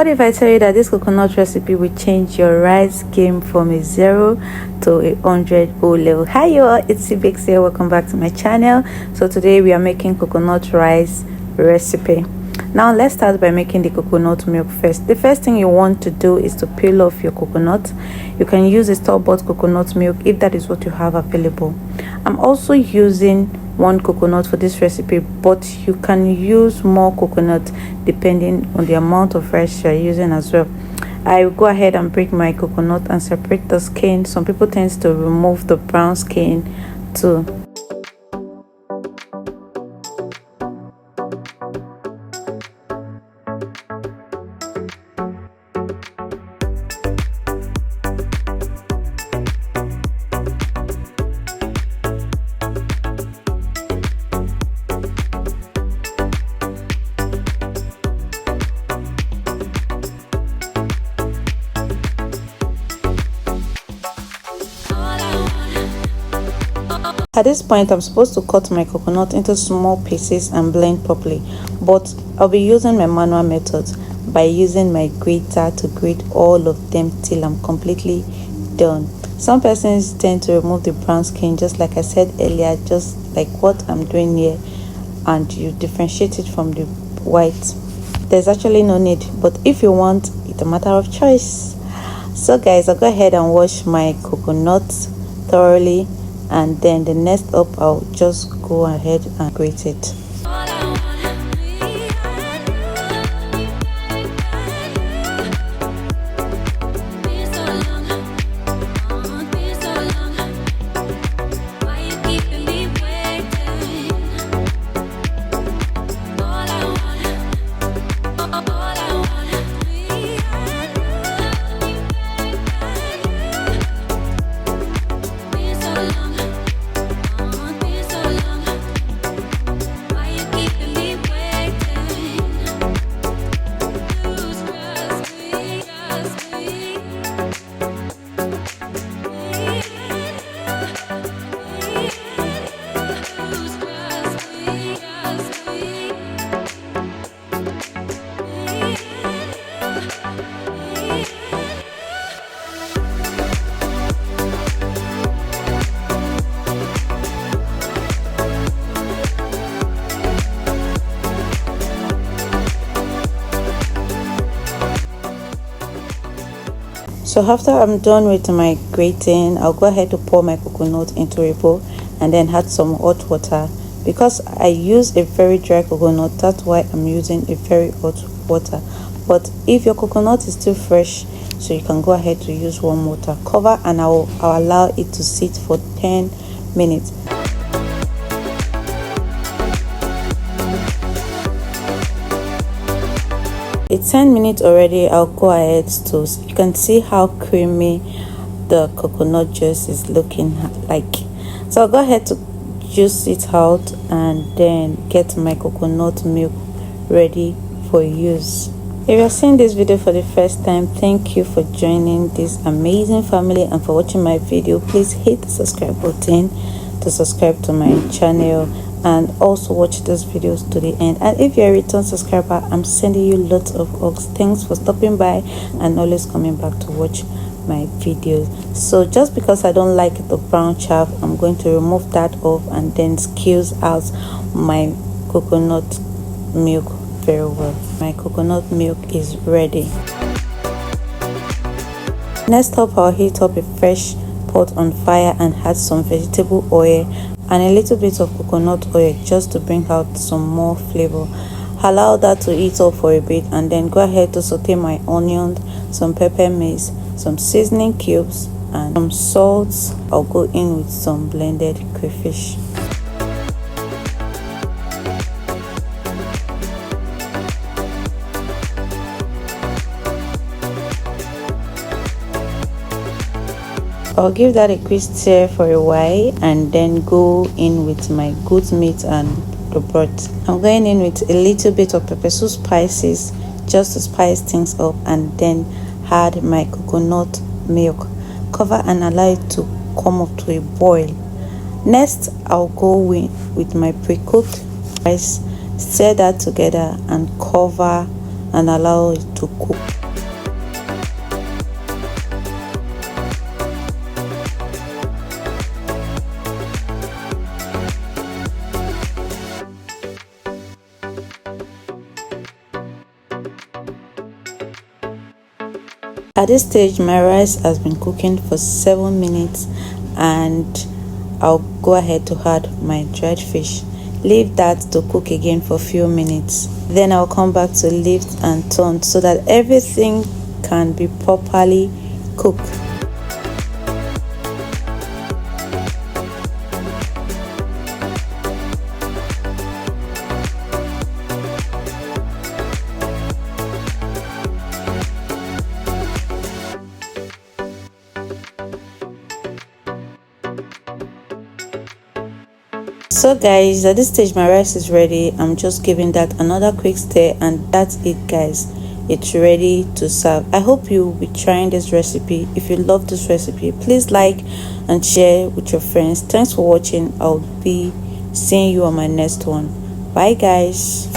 What if I tell you that this coconut recipe will change your rice game from a 0 to a 100 O level? Hi you all, it's Cbix here. Welcome back to my channel. So today we are making coconut rice recipe. Now let's start by making the coconut milk first. The first thing you want to do is to peel off your coconut. You can use a store-bought coconut milk if that is what you have available. I'm also using 1 coconut for this recipe, but you can use more coconut depending on the amount of rice you're using as well. I will go ahead and break my coconut and separate the skin. Some people tend to remove the brown skin too. At this point, I'm supposed to cut my coconut into small pieces and blend properly, but I'll be using my manual method by using my grater to grate all of them till I'm completely done. Some persons tend to remove the brown skin, just like I said earlier, just like what I'm doing here, and you differentiate it from the white. There's actually no need, but if you want, it's a matter of choice. So guys, I'll go ahead and wash my coconut thoroughly, and then the next up I'll just go ahead and grate it. So after I'm done with my grating, I'll go ahead to pour my coconut into a bowl and then add some hot water. Because I use a very dry coconut, that's why I'm using a very hot water. But if your coconut is still fresh, so you can go ahead to use warm water. Cover and I'll allow it to sit for 10 minutes. It's 10 minutes already. I'll go ahead to, you can see how creamy the coconut juice is looking like. So I'll go ahead to juice it out and then get my coconut milk ready for use. If you're seeing this video for the first time, thank you for joining this amazing family and for watching my video. Please hit the subscribe button to subscribe to my channel and also watch those videos to the end. And if you're a return subscriber, I'm sending you lots of hugs. Thanks for stopping by and always coming back to watch my videos. So just because I don't like the brown chaff, I'm going to remove that off and then squeeze out my coconut milk very well. My coconut milk is ready. Next up, I'll heat up a fresh pot on fire and add some vegetable oil and a little bit of coconut oil just to bring out some more flavor. Allow that to heat up for a bit and then go ahead to saute my onions, some pepper mix, some seasoning cubes and some salt. I'll go in with some blended crayfish. I'll give that a quick stir for a while and then go in with my goat meat and the broth. I'm going in with a little bit of pepper soup spices just to spice things up and then add my coconut milk. Cover and allow it to come up to a boil. Next, I'll go in with my pre-cooked rice, stir that together and cover and allow it to cook. At this stage, my rice has been cooking for 7 minutes, and I'll go ahead to add my dried fish. Leave that to cook again for a few minutes. Then I'll come back to lift and turn so that everything can be properly cooked. So guys, at this stage my rice is ready. I'm just giving that another quick stir, and that's it guys, it's ready to serve. I hope you'll be trying this recipe. If you love this recipe, please like and share with your friends. Thanks for watching. I'll be seeing you on my next one. Bye guys.